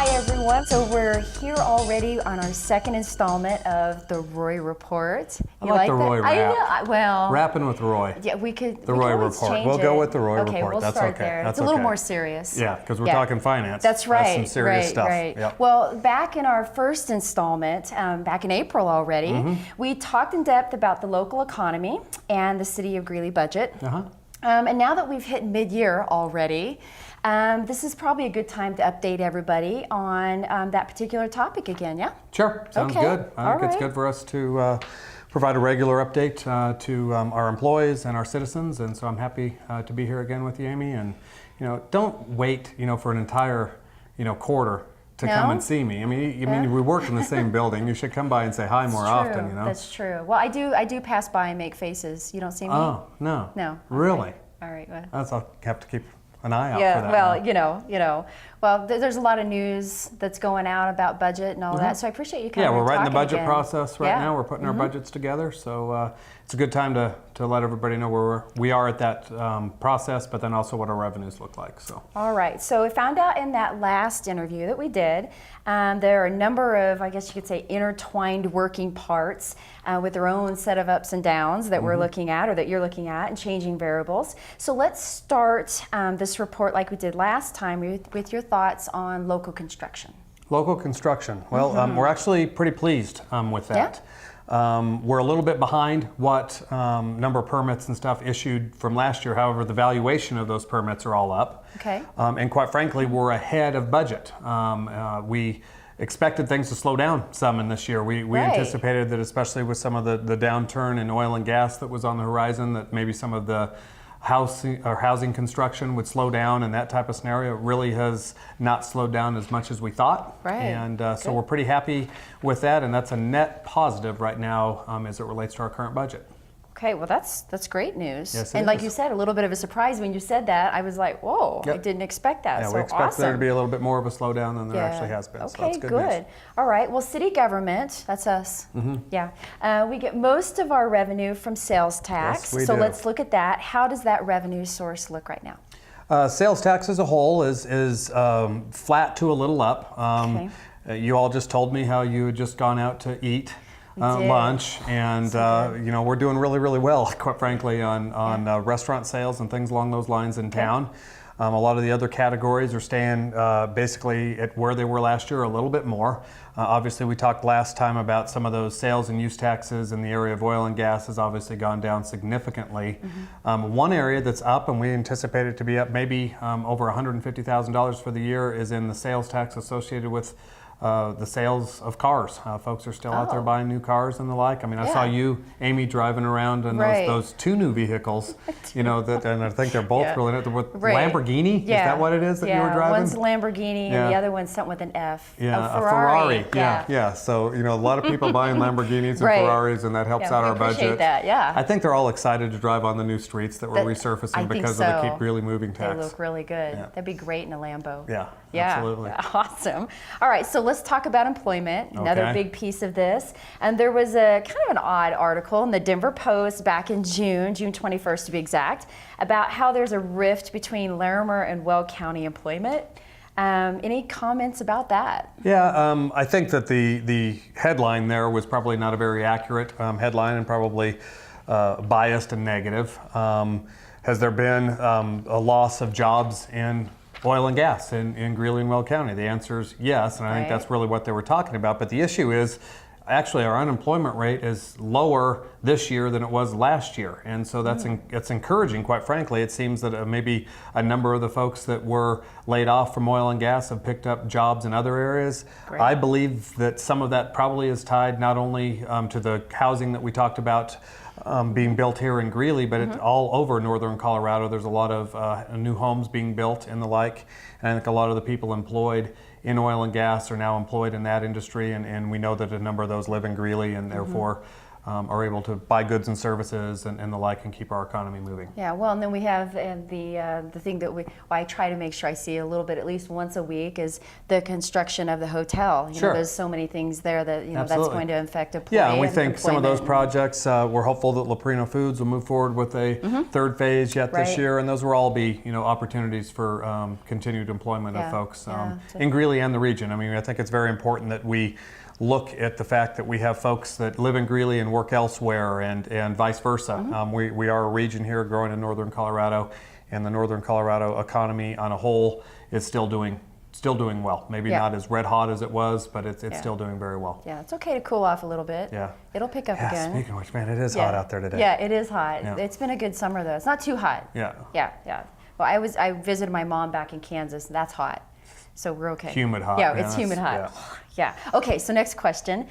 Hi everyone. So we're here already on our second installment of the Roy Report. I like the Roy that? rap. I know. Well, Rapping with Roy. yeah, we could. The we Roy could always Report. change We'll go it. with the Roy okay, Report. We'll That's start okay. there. That's it's a little okay. more serious. Yeah, because we're talking finance. That's right. That's some serious stuff. Right. Yep. Well, back in our first installment, back in April already, we talked in depth about the local economy and the city of Greeley budget. And now that we've hit mid-year already, this is probably a good time to update everybody on that particular topic again, yeah? Sure, sounds good. I think it's good for us to provide a regular update to our employees and our citizens, and so I'm happy to be here again with you, Amy. And don't wait, for an entire, quarter to come and see me. I mean, we work in the same building. You should come by and say hi more often. That's true. Well, I do pass by and make faces. You don't see me? Oh, no. No. Really? All right. Well. I'll have to keep an eye out for that. Well, well, there's a lot of news that's going out about budget and all that, so I appreciate you coming. Yeah, we're right in the budget again. process right now. We're putting our budgets together, so it's a good time to let everybody know where we are at that process, but then also what our revenues look like. So. All right. So we found out in that last interview that we did, there are a number of, I guess you could say, intertwined working parts with their own set of ups and downs that we're looking at, or that you're looking at, and changing variables. So let's start this report like we did last time with your thoughts on local construction. Local construction. Well, we're actually pretty pleased with that. Yeah. We're a little bit behind what number of permits and stuff issued from last year. However, the valuation of those permits are all up. Okay. And quite frankly, we're ahead of budget. We expected things to slow down some in this year. We anticipated that, especially with some of the downturn in oil and gas that was on the horizon, that maybe some of the housing construction would slow down, and that type of scenario really has not slowed down as much as we thought. Right. And so we're pretty happy with that, and that's a net positive right now as it relates to our current budget. Okay, well that's great news. Yes, and like you said, a little bit of a surprise when you said that. I was like, whoa, I didn't expect that. Yeah, so we expect awesome. there to be a little bit more of a slowdown than there actually has been. Okay, so that's good news. All right, well, city government, that's us. Yeah, we get most of our revenue from sales tax. Yes, we so do. Let's look at that. How does that revenue source look right now? Sales tax as a whole is flat to a little up. You all just told me how you had just gone out to eat lunch, and we're doing really, really well, quite frankly, on restaurant sales and things along those lines in town. A lot of the other categories are staying basically at where they were last year, a little bit more. Obviously, we talked last time about some of those sales and use taxes in the area of oil and gas has obviously gone down significantly. One area that's up, and we anticipate it to be up maybe over $150,000 for the year, is in the sales tax associated with the sales of cars. Folks are still out there buying new cars and the like. I mean, I saw you, Amy, driving around in those two new vehicles, and I think they're both really nice. Lamborghini, is that what it is that you were driving? One's a Lamborghini and the other one's something with an F. Yeah, a Ferrari. Yeah. So, a lot of people buying Lamborghinis and Ferraris, and that helps out our budget. Appreciate that, yeah. I think they're all excited to drive on the new streets that we're resurfacing because of the Keep Greeley Moving tax. They look really good. Yeah. That'd be great in a Lambo. Yeah, absolutely. Awesome. All right, so let's talk about employment, another big piece of this. And there was a kind of an odd article in the Denver Post back in June 21st to be exact, about how there's a rift between Larimer and Weld County employment. Any comments about that? Yeah, I think that the headline there was probably not a very accurate headline, and probably biased and negative. Has there been a loss of jobs in oil and gas in Greeley and Weld County? The answer is yes, and I think that's really what they were talking about. But the issue is, actually, our unemployment rate is lower this year than it was last year, and so it's encouraging, quite frankly. It seems that maybe a number of the folks that were laid off from oil and gas have picked up jobs in other areas. I believe that some of that probably is tied not only to the housing that we talked about being built here in Greeley, but it's all over northern Colorado. There's a lot of new homes being built and the like, and I think a lot of the people employed in oil and gas are now employed in that industry, and we know that a number of those live in Greeley, and therefore are able to buy goods and services and the like and keep our economy moving. Yeah, well, and then we have the thing that I try to make sure I see a little bit at least once a week is the construction of the hotel. You know, there's so many things there that that's going to affect employment. Yeah, and we think some of those projects, we're hopeful that Leprino Foods will move forward with a third phase yet this year, and those will all be opportunities for continued employment of folks in Greeley and the region. I mean, I think it's very important that we look at the fact that we have folks that live in Greeley and work elsewhere, and vice versa. We are a region here growing in northern Colorado, and the northern Colorado economy on a whole is still doing well. Maybe not as red hot as it was, but it's still doing very well. Yeah, it's okay to cool off a little bit. Yeah. It'll pick up again. Speaking of which, man, it is hot out there today. Yeah, it is hot. Yeah. It's been a good summer though. It's not too hot. Yeah. Yeah. Well, I visited my mom back in Kansas, and that's hot. So we're okay. Humid hot. Yeah, it's humid hot. Yeah. Okay, so next question.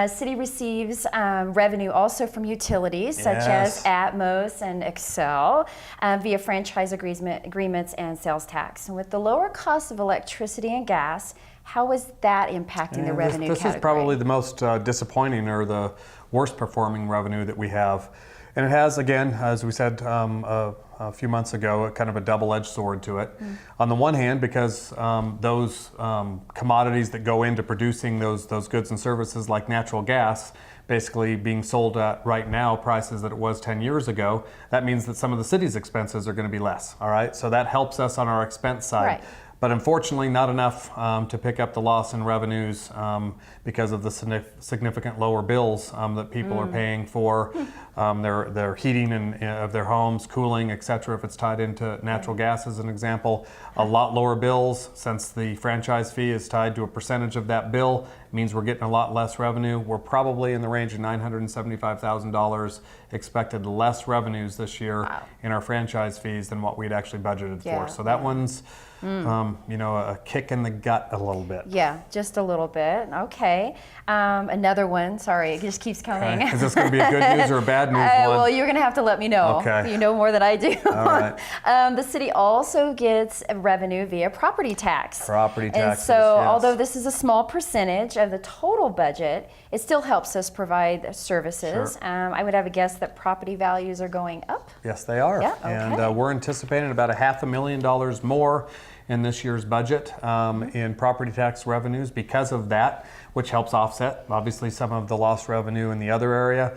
City receives revenue also from utilities such as Atmos and Excel via franchise agreements and sales tax. And with the lower cost of electricity and gas, how is that impacting the revenue This category? is probably the most disappointing or the worst performing revenue that we have. And it has, again, as we said a few months ago, kind of a double-edged sword to it. On the one hand, because those commodities that go into producing those goods and services like natural gas, basically being sold at right now prices that it was 10 years ago, that means that some of the city's expenses are going to be less, all right? So that helps us on our expense side. Right. But unfortunately, not enough to pick up the loss in revenues because of the significant lower bills that people are paying for their heating of their homes, cooling, etc. If it's tied into natural gas, as an example, a lot lower bills. Since the franchise fee is tied to a percentage of that bill, it means we're getting a lot less revenue. We're probably in the range of $975,000 expected less revenues this year in our franchise fees than what we'd actually budgeted for. So that one's a kick in the gut a little bit. Yeah, just a little bit. Okay. Another one. Sorry, it just keeps coming. Okay. Is this going to be a good news or a bad news one? Well, you're going to have to let me know. Okay. You know more than I do. All right. The city also gets revenue via property tax. Property taxes, And so, although this is a small percentage of the total budget, it still helps us provide services. Sure. I would have a guess that property values are going up. Yes, they are. Yeah, okay. And we're anticipating about $500,000 more in this year's budget in property tax revenues because of that, which helps offset, obviously, some of the lost revenue in the other area.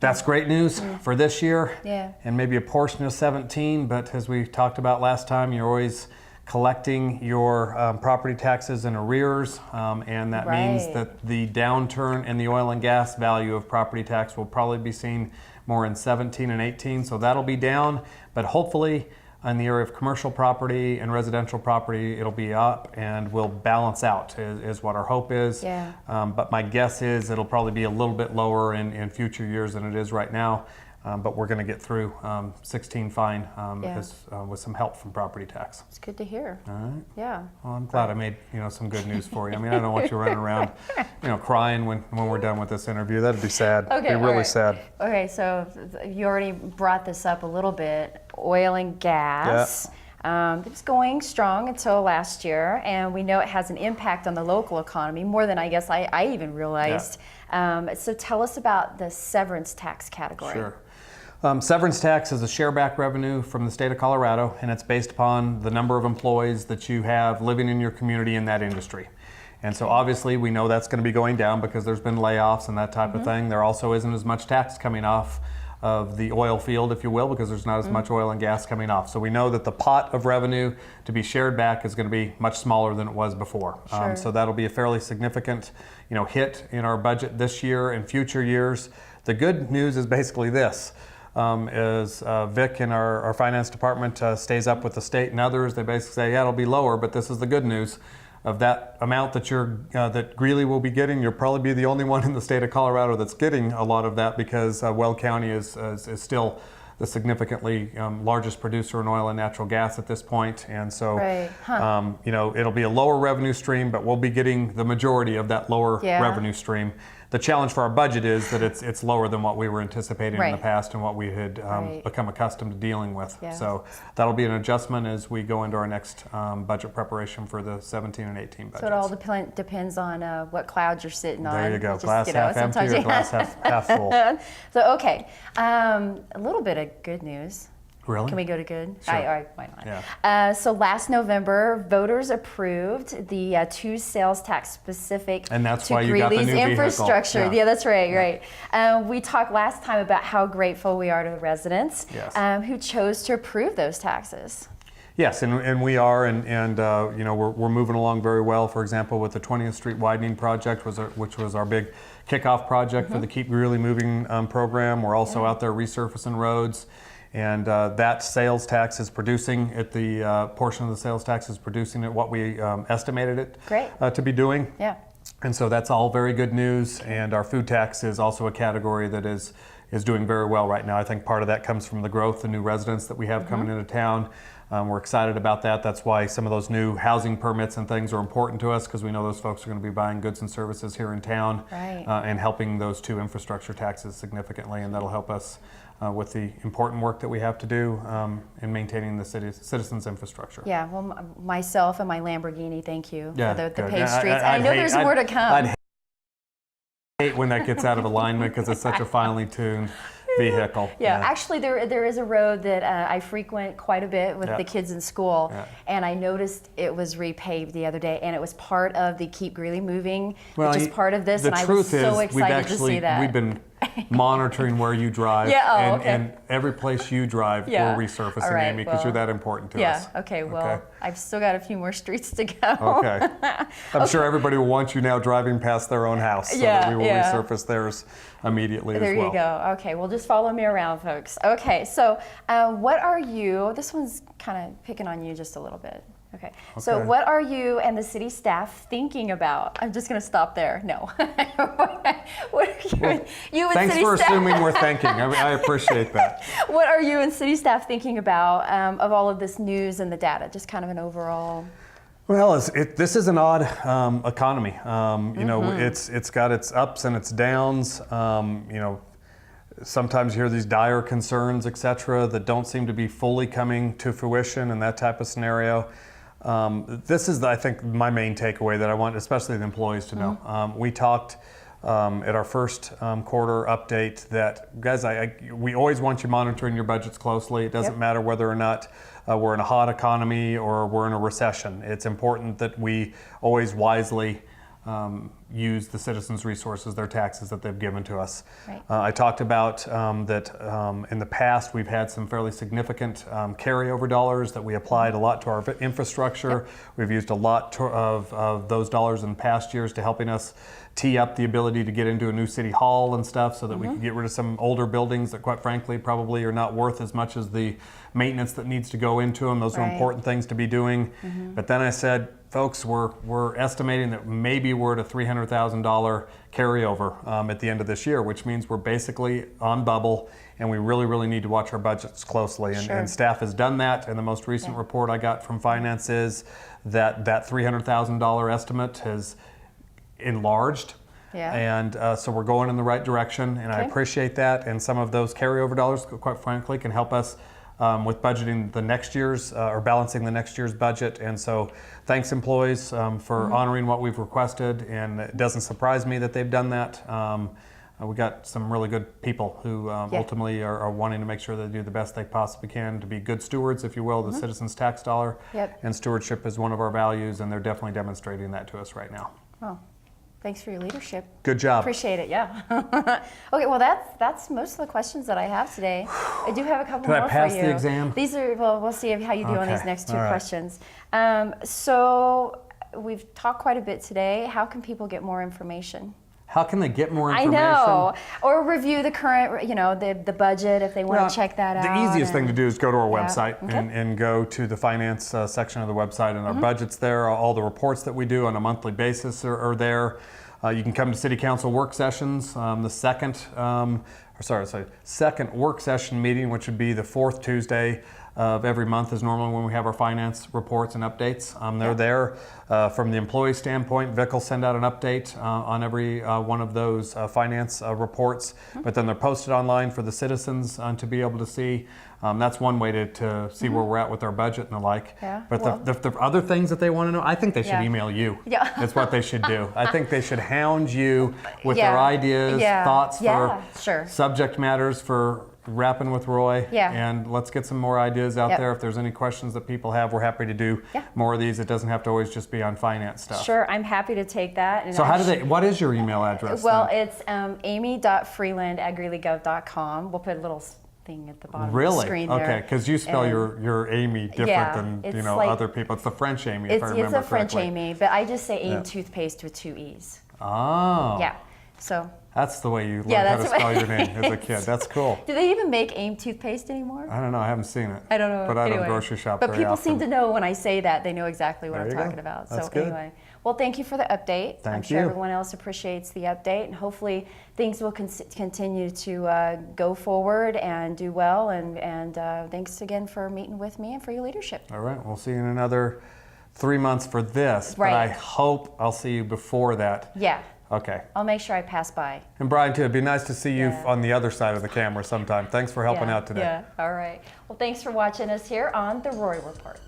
That's great news for this year and maybe a portion of 17, but as we talked about last time, you're always collecting your property taxes in arrears, and that means that the downturn in the oil and gas value of property tax will probably be seen more in 17 and 18, so that'll be down, but hopefully in the area of commercial property and residential property, it'll be up and will balance out is what our hope is. Yeah. But my guess is it'll probably be a little bit lower in future years than it is right now. But we're going to get through 16 fine with some help from property tax. It's good to hear. All right. Yeah. Well, I'm glad I made some good news for you. I mean, I don't want you running around crying when we're done with this interview. That'd be sad. Okay, It'd be really sad. Okay, so you already brought this up a little bit. Oil and gas. It was going strong until last year, and we know it has an impact on the local economy more than I guess I even realized. So tell us about the severance tax category. Sure. Severance tax is a shareback revenue from the state of Colorado, and it's based upon the number of employees that you have living in your community in that industry. And so obviously we know that's going to be going down because there's been layoffs and that type of thing. There also isn't as much tax coming off of the oil field, if you will, because there's not as much oil and gas coming off. So we know that the pot of revenue to be shared back is going to be much smaller than it was before. Sure. So that'll be a fairly significant, hit in our budget this year and future years. The good news is basically this. As Vic in our finance department stays up with the state and others, they basically say, it'll be lower, but this is the good news. Of that amount that that Greeley will be getting, you'll probably be the only one in the state of Colorado that's getting a lot of that because Weld County is still the significantly largest producer in oil and natural gas at this point. And so, it'll be a lower revenue stream, but we'll be getting the majority of that lower revenue stream. The challenge for our budget is that it's lower than what we were anticipating in the Right. past and what we had Right. become accustomed to dealing with. Yeah. So that'll be an adjustment as we go into our next budget preparation for the 17 and 18 budgets. So it all depends on what cloud you're sitting on. There you go. Just, Glass half empty sometimes or you- glass half full. So, okay, a little bit of good news. Really? Can we go to good? Sure. All right, why not? Yeah. So last November, voters approved the two sales tax specific And that's to why you got the Greeley's new vehicle. infrastructure. Yeah. Yeah, that's right, right. We talked last time about how grateful we are to the residents Yes. who chose to approve those taxes. Yes, and we are, and you know, we're moving along very well. For example, with the 20th Street widening project, which was our big kickoff project for the Keep Greeley Moving program. We're also out there resurfacing roads, and that sales tax is producing at the portion of the sales tax is producing at what we estimated it to be doing. Yeah. And so that's all very good news. And our food tax is also a category that is doing very well right now. I think part of that comes from the growth, the new residents that we have coming into town. We're excited about that. That's why some of those new housing permits and things are important to us, because we know those folks are going to be buying goods and services here in town, Right. And helping those two infrastructure taxes significantly. And that'll help us with the important work that we have to do in maintaining the citizens' infrastructure. Yeah, well, myself and my Lamborghini, thank you Yeah, for the good. paved Yeah, streets. I know there's more to come. I'd hate when that gets out of alignment because it's such a finely tuned vehicle. Yeah, actually there is a road that I frequent quite a bit with Yeah. the kids in school, Yeah. and I noticed it was repaved the other day, and it was part of the Keep Greeley Moving, Well, which is part of this, the and I was truth so is, excited to see that. we've been monitoring where you drive, Yeah, oh, and, okay. and every place you drive, Yeah. we're resurfacing, All right, Amy, because well, you're that important to Yeah, us. okay, well, I've still got a few more streets to go. Okay. I'm sure everybody will want you now driving past their own house, so that we will resurface theirs immediately There as well. you go. Okay, well, just follow me around, folks. Okay, so what are you, this one's kind of picking on you just a little bit. Okay, so Okay. what are you and the city staff thinking about? I'm just going to stop there. No. What are you and Thanks city for staff? assuming we're thinking. I appreciate that. What are you and city staff thinking about of all of this news and the data? Just kind of an overall. Well, this is an odd economy. You know, it's got its ups and its downs. You know, sometimes you hear these dire concerns, et cetera, that don't seem to be fully coming to fruition in that type of scenario. This is, I think, my main takeaway that I want, especially the employees, to know. We talked at our first quarter update that, guys, we always want you monitoring your budgets closely. It doesn't matter whether or not we're in a hot economy or we're in a recession. It's important that we always wisely use the citizens' resources, their taxes that they've given to us. Right. I talked about that in the past we've had some fairly significant carryover dollars that we applied a lot to our infrastructure. We've used a lot of those dollars in past years to helping us tee up the ability to get into a new city hall and stuff, so that we could get rid of some older buildings that, quite frankly, probably are not worth as much as the maintenance that needs to go into them. Those are important things to be doing. But then I said, folks, we're estimating that maybe we're at a $300,000 carryover at the end of this year, which means we're basically on bubble, and we really, really need to watch our budgets closely. And staff has done that. And the most recent report I got from finance is that $300,000 estimate has enlarged. And so we're going in the right direction, and I appreciate that. And some of those carryover dollars, quite frankly, can help us with budgeting the next year's or balancing the next year's budget. And so thanks, employees, for honoring what we've requested. And it doesn't surprise me that they've done that. We got some really good people who ultimately are wanting to make sure they do the best they possibly can to be good stewards, if you will, the citizens' tax dollar. And stewardship is one of our values, and they're definitely demonstrating that to us right now. Oh, thanks for your leadership. Good job. Appreciate it, yeah. Okay, well that's most of the questions that I have today. I do have a couple more for you. Did I pass the exam? These are, well, we'll see how you do on these next two All right. questions. So we've talked quite a bit today. How can people get more information? How can they get more I information? know. Or review the current, the budget if they want to check that out. The easiest thing to do is go to our website Okay. and go to the finance section of the website, and our budget's there. All the reports that we do on a monthly basis are there. You can come to City Council work sessions. The second work session meeting, which would be the fourth Tuesday of every month is normally when we have our finance reports and updates. They're there from the employee standpoint. Vic will send out an update on every one of those finance reports, but then they're posted online for the citizens to be able to see. That's one way to see where we're at with our budget and the like. Yeah, but well. the other things that they want to know, I think they should email you. Yeah. That's what they should do. I think they should hound you with Yeah. their ideas, Yeah. thoughts for Yeah, sure. subject matters for Rapping with Roy. Yeah. And let's get some more ideas out Yep. there. If there's any questions that people have, we're happy to do Yeah. more of these. It doesn't have to always just be on finance stuff. Sure, I'm happy to take that. And So what is your email address? Well, then? it's amy.freeland@greeleygov.com. We'll put a little thing at the bottom Really? of the screen there. Okay, because you spell And your Amy different Yeah, than it's like- other people. It's the French Amy, if I It's remember a French correctly. Amy, but I just say AIM Yeah. toothpaste with 2 E's. Oh. Yeah, so. That's the way you learned Yeah, how to that's spell what- your name as a kid. That's cool. Do they even make AIM toothpaste anymore? I don't know. I haven't seen it. I don't know. But I Anyway. don't grocery shop But very people often. seem to know when I say that, they know exactly what There I'm you go. talking about. That's So good. anyway, well, thank you for the update. I'm Thank sure you. everyone else appreciates the update, and hopefully things will continue to go forward and do well. And thanks again for meeting with me and for your leadership. All right. We'll see you in another 3 months for this. But I Right. hope I'll see you before that. Yeah, Okay. I'll make sure I pass by. And Brian, too, it'd be nice to see you Yeah. on the other side of the camera sometime. Thanks for helping Yeah, out today. Yeah, all right. Well, thanks for watching us here on The Roy Report.